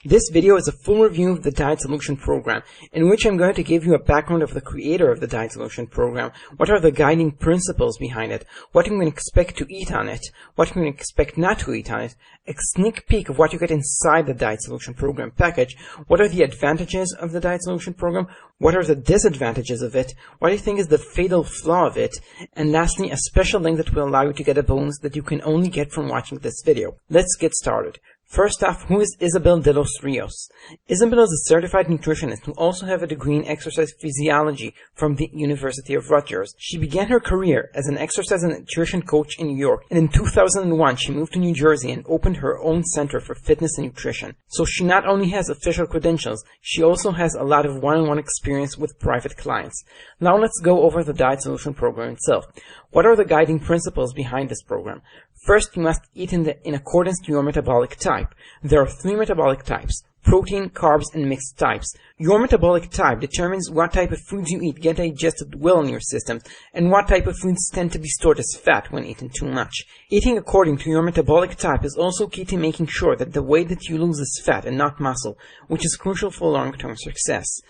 This video is a full review of the Diet Solution Program, in which I'm going to give you a background of the creator of the Diet Solution Program, what are the guiding principles behind it, what you can expect to eat on it, what you can expect not to eat on it, a sneak peek of what you get inside the Diet Solution Program package, what are the advantages of the Diet Solution Program, what are the disadvantages of it, what do you think is the fatal flaw of it, and lastly, a special link that will allow you to get a bonus that you can only get from watching this video. Let's get started. First off, who is Isabel de los Rios? Isabel is a certified nutritionist who also has a degree in exercise physiology from the University of Rutgers. She began her career as an exercise and nutrition coach in New York, and in 2001 she moved to New Jersey and opened her own center for fitness and nutrition. So she not only has official credentials, she also has a lot of one-on-one experience with private clients. Now let's go over the Diet Solution Program itself. What are the guiding principles behind this program? First, you must eat in accordance to your metabolic type. There are 3 metabolic types: protein, carbs, and mixed types. Your metabolic type determines what type of foods you eat get digested well in your system, and what type of foods tend to be stored as fat when eaten too much. Eating according to your metabolic type is also key to making sure that the weight that you lose is fat and not muscle, which is crucial for long-term success.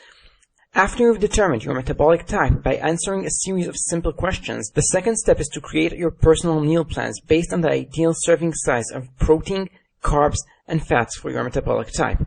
After you've determined your metabolic type by answering a series of simple questions, the second step is to create your personal meal plans based on the ideal serving size of protein, carbs, and fats for your metabolic type.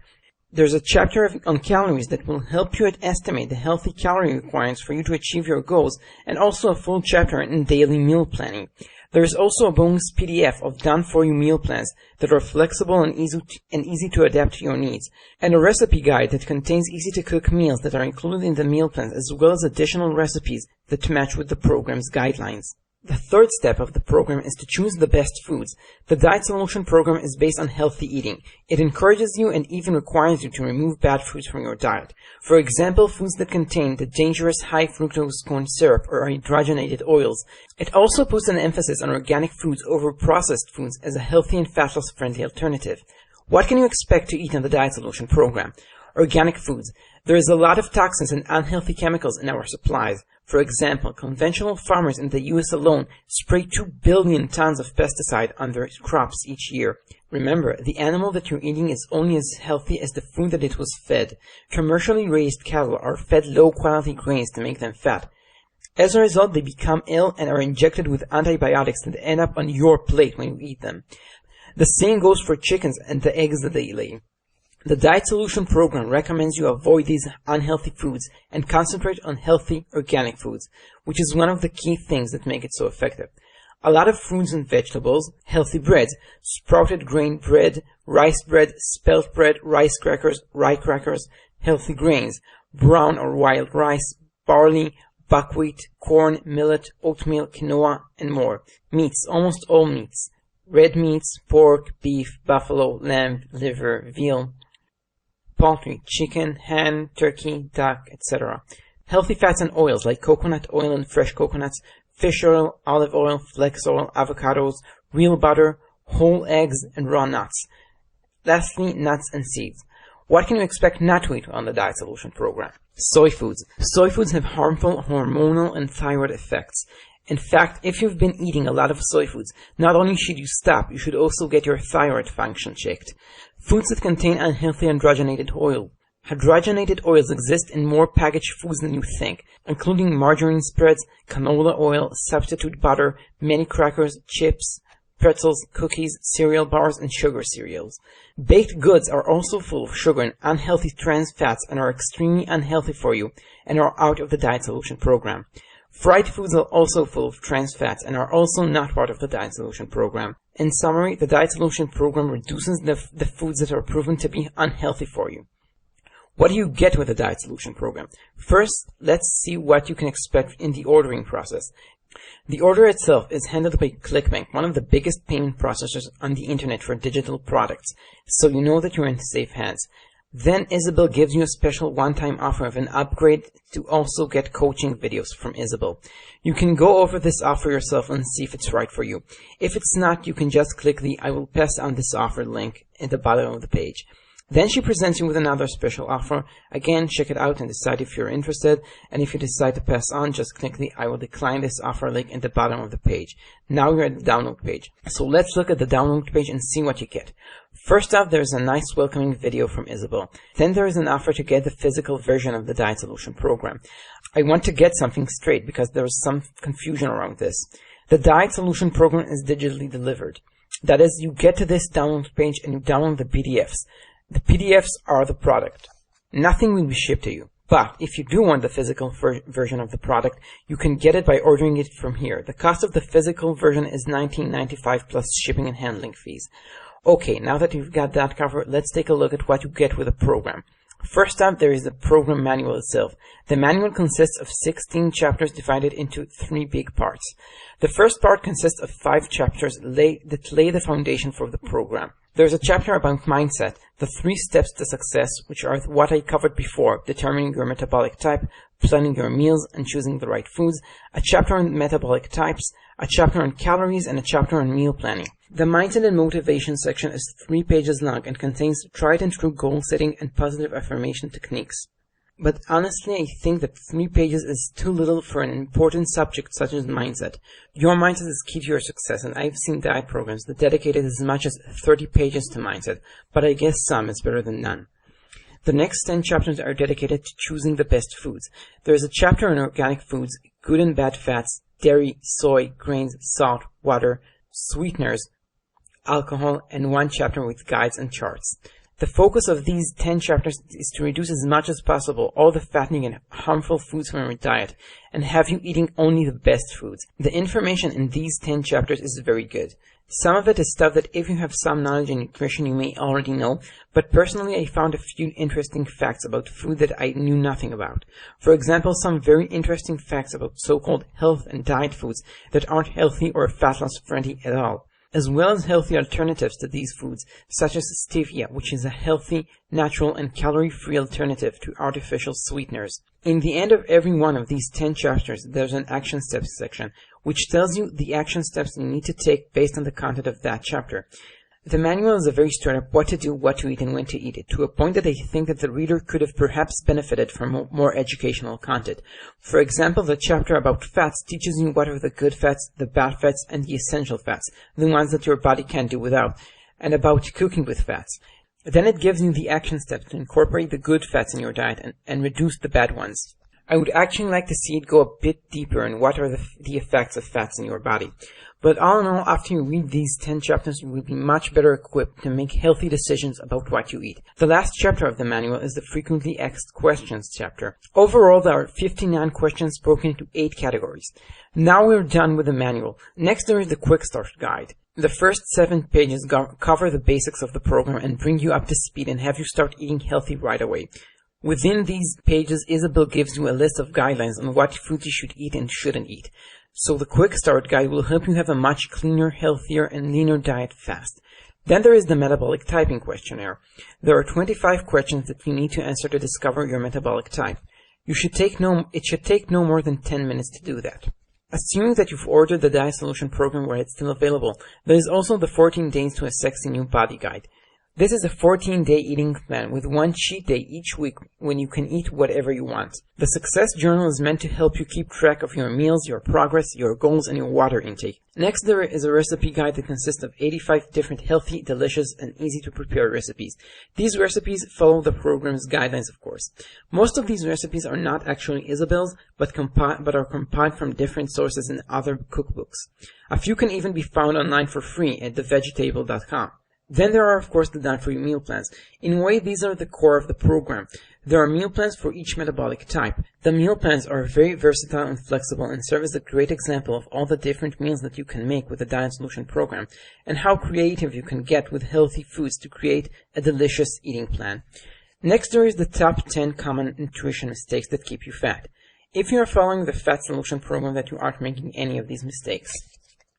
There's a chapter on calories that will help you estimate the healthy calorie requirements for you to achieve your goals, and also a full chapter in daily meal planning. There is also a bonus PDF of done-for-you meal plans that are flexible and easy to adapt to your needs, and a recipe guide that contains easy-to-cook meals that are included in the meal plans, as well as additional recipes that match with the program's guidelines. The third step of the program is to choose the best foods. The Diet Solution Program is based on healthy eating. It encourages you and even requires you to remove bad foods from your diet. For example, foods that contain the dangerous high fructose corn syrup or hydrogenated oils. It also puts an emphasis on organic foods over processed foods as a healthy and fat-loss friendly alternative. What can you expect to eat on the Diet Solution Program? Organic foods. There is a lot of toxins and unhealthy chemicals in our supplies. For example, conventional farmers in the US alone spray 2 billion tons of pesticide on their crops each year. Remember, the animal that you're eating is only as healthy as the food that it was fed. Commercially raised cattle are fed low-quality grains to make them fat. As a result, they become ill and are injected with antibiotics that end up on your plate when you eat them. The same goes for chickens and the eggs that they lay. The Diet Solution Program recommends you avoid these unhealthy foods and concentrate on healthy, organic foods, which is one of the key things that make it so effective. A lot of fruits and vegetables, healthy breads, sprouted grain bread, rice bread, spelt bread, rice crackers, rye crackers, healthy grains, brown or wild rice, barley, buckwheat, corn, millet, oatmeal, quinoa, and more. Meats, almost all meats. Red meats, pork, beef, buffalo, lamb, liver, veal, poultry, chicken, hen, turkey, duck, etc. Healthy fats and oils like coconut oil and fresh coconuts, fish oil, olive oil, flax oil, avocados, real butter, whole eggs, and raw nuts. Lastly, nuts and seeds. What can you expect not to eat on the Diet Solution Program? Soy foods. Soy foods have harmful hormonal and thyroid effects. In fact, if you've been eating a lot of soy foods, not only should you stop, you should also get your thyroid function checked. Foods that contain unhealthy hydrogenated oil. Hydrogenated oils exist in more packaged foods than you think, including margarine spreads, canola oil, substitute butter, many crackers, chips, pretzels, cookies, cereal bars, and sugar cereals. Baked goods are also full of sugar and unhealthy trans fats and are extremely unhealthy for you and are out of the Diet Solution Program. Fried foods are also full of trans fats and are also not part of the Diet Solution Program. In summary, the Diet Solution Program reduces the foods that are proven to be unhealthy for you. What do you get with the Diet Solution Program? First, let's see what you can expect in the ordering process. The order itself is handled by ClickBank, one of the biggest payment processors on the internet for digital products, so you know that you're in safe hands. Then Isabel gives you a special one-time offer of an upgrade to also get coaching videos from Isabel. You can go over this offer yourself and see if it's right for you. If it's not, you can just click the I will pass on this offer link at the bottom of the page. Then she presents you with another special offer. Again, check it out and decide if you're interested. And if you decide to pass on, just click the I will decline this offer link at the bottom of the page. Now you're at the download page. So let's look at the download page and see what you get. First off, there's a nice welcoming video from Isabel. Then there is an offer to get the physical version of the Diet Solution program. I want to get something straight because there is some confusion around this. The Diet Solution program is digitally delivered. That is, you get to this download page and you download the PDFs. The PDFs are the product. Nothing will be shipped to you. But if you do want the physical version of the product, you can get it by ordering it from here. The cost of the physical version is $19.95 plus shipping and handling fees. Okay, now that you've got that covered, let's take a look at what you get with the program. First up, there is the program manual itself. The manual consists of 16 chapters divided into 3 big parts. The first part consists of 5 chapters that lay the foundation for the program. There's a chapter about mindset, the 3 steps to success, which are what I covered before: determining your metabolic type, planning your meals, and choosing the right foods, a chapter on metabolic types, a chapter on calories, and a chapter on meal planning. The mindset and motivation section is 3 pages long and contains tried and true goal setting and positive affirmation techniques. But honestly, I think that 3 pages is too little for an important subject such as mindset. Your mindset is key to your success, and I've seen diet programs that dedicated as much as 30 pages to mindset, but I guess some is better than none. The next 10 chapters are dedicated to choosing the best foods. There is a chapter on organic foods, good and bad fats, dairy, soy, grains, salt, water, sweeteners, alcohol, and 1 chapter with guides and charts. The focus of these 10 chapters is to reduce as much as possible all the fattening and harmful foods from your diet and have you eating only the best foods. The information in these 10 chapters is very good. Some of it is stuff that if you have some knowledge in nutrition you may already know, but personally I found a few interesting facts about food that I knew nothing about. For example, some very interesting facts about so-called health and diet foods that aren't healthy or fat loss friendly at all, as well as healthy alternatives to these foods, such as stevia, which is a healthy, natural, and calorie-free alternative to artificial sweeteners. In the end of every one of these 10 chapters, there's an action steps section, which tells you the action steps you need to take based on the content of that chapter. The manual is a very straight up what to do, what to eat, and when to eat it, to a point that I think that the reader could have perhaps benefited from more educational content. For example, the chapter about fats teaches you what are the good fats, the bad fats, and the essential fats, the ones that your body can't do without, and about cooking with fats. Then it gives you the action steps to incorporate the good fats in your diet and reduce the bad ones. I would actually like to see it go a bit deeper in what are the effects of fats in your body. But all in all, after you read these 10 chapters, you will be much better equipped to make healthy decisions about what you eat. The last chapter of the manual is the frequently asked questions chapter. Overall, there are 59 questions broken into 8 categories. Now we're done with the manual. Next, there is the quick start guide. The first 7 pages cover the basics of the program and bring you up to speed and have you start eating healthy right away. Within these pages, Isabel gives you a list of guidelines on what foods you should eat and shouldn't eat. So the quick start guide will help you have a much cleaner, healthier, and leaner diet fast. Then there is the metabolic typing questionnaire. There are 25 questions that you need to answer to discover your metabolic type. It should take no more than 10 minutes to do that. Assuming that you've ordered the Diet Solution program where it's still available, there is also the 14 Days to a Sexy New Body guide. This is a 14-day eating plan with 1 cheat day each week when you can eat whatever you want. The Success Journal is meant to help you keep track of your meals, your progress, your goals, and your water intake. Next, there is a recipe guide that consists of 85 different healthy, delicious, and easy-to-prepare recipes. These recipes follow the program's guidelines, of course. Most of these recipes are not actually Isabel's, but are compiled from different sources in other cookbooks. A few can even be found online for free at thevegetable.com. Then there are, of course, the done-for-you meal plans. In a way, these are the core of the program. There are meal plans for each metabolic type. The meal plans are very versatile and flexible and serve as a great example of all the different meals that you can make with the Diet Solution program and how creative you can get with healthy foods to create a delicious eating plan. Next, there is the top 10 common nutrition mistakes that keep you fat. If you are following the Fat Solution program, that you aren't making any of these mistakes.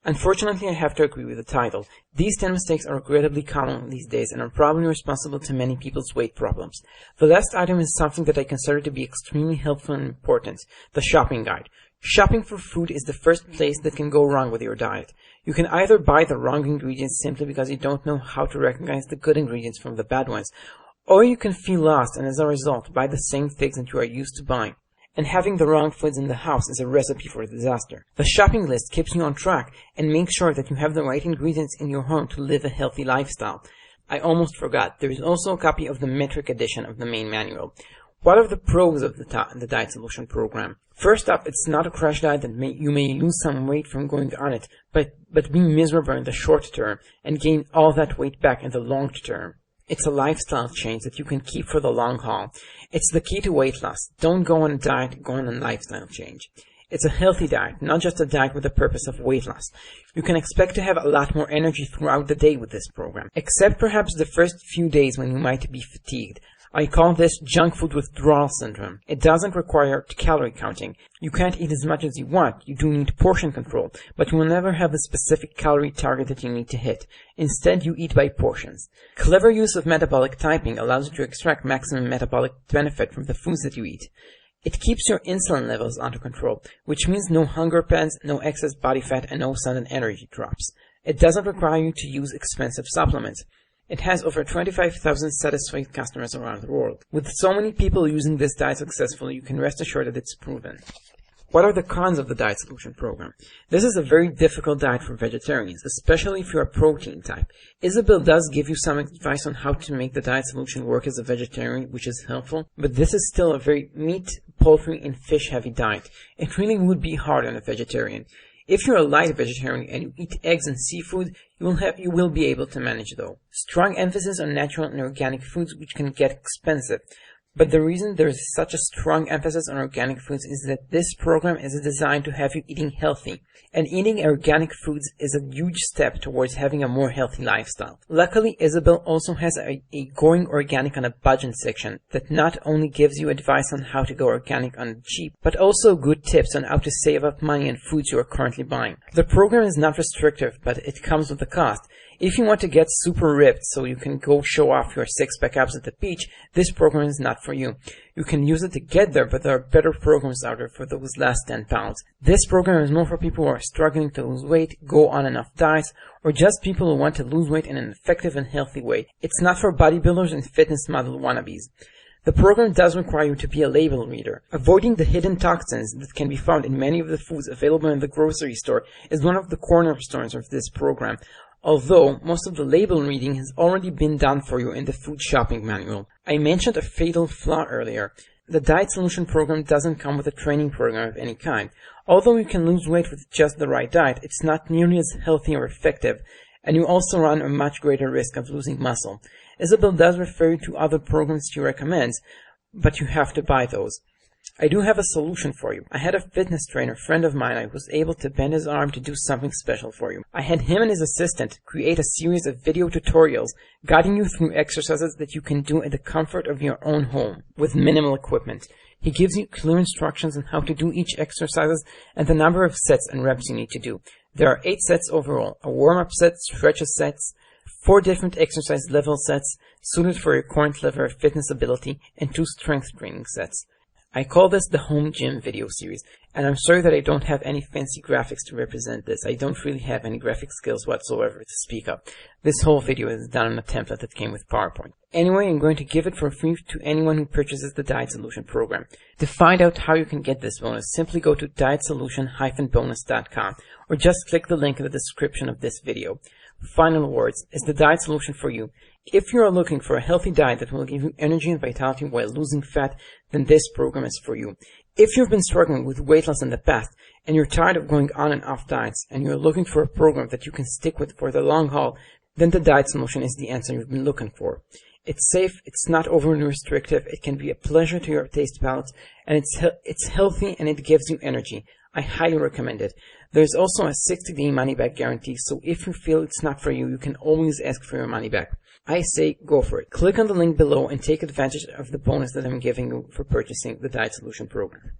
Unfortunately, I have to agree with the title. These 10 mistakes are regrettably common these days and are probably responsible to many people's weight problems. The last item is something that I consider to be extremely helpful and important, the shopping guide. Shopping for food is the first place that can go wrong with your diet. You can either buy the wrong ingredients simply because you don't know how to recognize the good ingredients from the bad ones, Or you can feel lost and as a result buy the same things that you are used to buying. And having the wrong foods in the house is a recipe for disaster. The shopping list keeps you on track and makes sure that you have the right ingredients in your home to live a healthy lifestyle. I almost forgot, there is also a copy of the metric edition of the main manual. What are the pros of the Diet Solution program? First up, it's not a crash diet that you may lose some weight from going on it, but be miserable in the short term and gain all that weight back in the long term. It's a lifestyle change that you can keep for the long haul. It's the key to weight loss. Don't go on a diet, go on a lifestyle change. It's a healthy diet, not just a diet with the purpose of weight loss. You can expect to have a lot more energy throughout the day with this program, except perhaps the first few days when you might be fatigued. I call this junk food withdrawal syndrome. It doesn't require calorie counting. You can't eat as much as you want. You do need portion control, but you will never have a specific calorie target that you need to hit. Instead, you eat by portions. Clever use of metabolic typing allows you to extract maximum metabolic benefit from the foods that you eat. It keeps your insulin levels under control, which means no hunger pangs, no excess body fat, and no sudden energy drops. It doesn't require you to use expensive supplements. It has over 25,000 satisfied customers around the world. With so many people using this diet successfully, you can rest assured that it's proven. What are the cons of the Diet Solution program? This is a very difficult diet for vegetarians, especially if you're a protein type. Isabel does give you some advice on how to make the Diet Solution work as a vegetarian, which is helpful, but this is still a very meat, poultry, and fish-heavy diet. It really would be hard on a vegetarian. If you're a light vegetarian and you eat eggs and seafood, you will be able to manage though. Strong emphasis on natural and organic foods, which can get expensive. But the reason there is such a strong emphasis on organic foods is that this program is designed to have you eating healthy. And eating organic foods is a huge step towards having a more healthy lifestyle. Luckily, Isabel also has a Going Organic on a Budget section that not only gives you advice on how to go organic on cheap, but also good tips on how to save up money on foods you are currently buying. The program is not restrictive, but it comes with a cost. If you want to get super ripped so you can go show off your six-pack abs at the beach, this program is not for you. You can use it to get there, but there are better programs out there for those last 10 pounds. This program is more for people who are struggling to lose weight, go on enough diets, or just people who want to lose weight in an effective and healthy way. It's not for bodybuilders and fitness model wannabes. The program does require you to be a label reader. Avoiding the hidden toxins that can be found in many of the foods available in the grocery store is one of the cornerstones of this program, although most of the label reading has already been done for you in the food shopping manual. I mentioned a fatal flaw earlier. The Diet Solution program doesn't come with a training program of any kind. Although you can lose weight with just the right diet, it's not nearly as healthy or effective, and you also run a much greater risk of losing muscle. Isabel does refer you to other programs she recommends, but you have to buy those. I do have a solution for you. I had a fitness trainer friend of mine who was able to bend his arm to do something special for you. I had him and his assistant create a series of video tutorials guiding you through exercises that you can do in the comfort of your own home with minimal equipment. He gives you clear instructions on how to do each exercise and the number of sets and reps you need to do. There are 8 sets overall, a warm-up set, stretches sets, 4 different exercise level sets suited for your current level of fitness ability, and 2 strength training sets. I call this the Home Gym video series, and I'm sorry that I don't have any fancy graphics to represent this. I don't really have any graphic skills whatsoever to speak of. This whole video is done on a template that came with PowerPoint. Anyway, I'm going to give it for free to anyone who purchases the Diet Solution program. To find out how you can get this bonus, simply go to dietsolution-bonus.com or just click the link in the description of this video. Final words, is the Diet Solution for you? If you are looking for a healthy diet that will give you energy and vitality while losing fat, then this program is for you. If you've been struggling with weight loss in the past, and you're tired of going on and off diets, and you're looking for a program that you can stick with for the long haul, then the Diet Solution is the answer you've been looking for. It's safe, it's not overly restrictive, it can be a pleasure to your taste palates, and it's healthy and it gives you energy. I highly recommend it. There's also a 60-day money-back guarantee, so if you feel it's not for you, you can always ask for your money back. I say go for it. Click on the link below and take advantage of the bonus that I'm giving you for purchasing the Diet Solution program.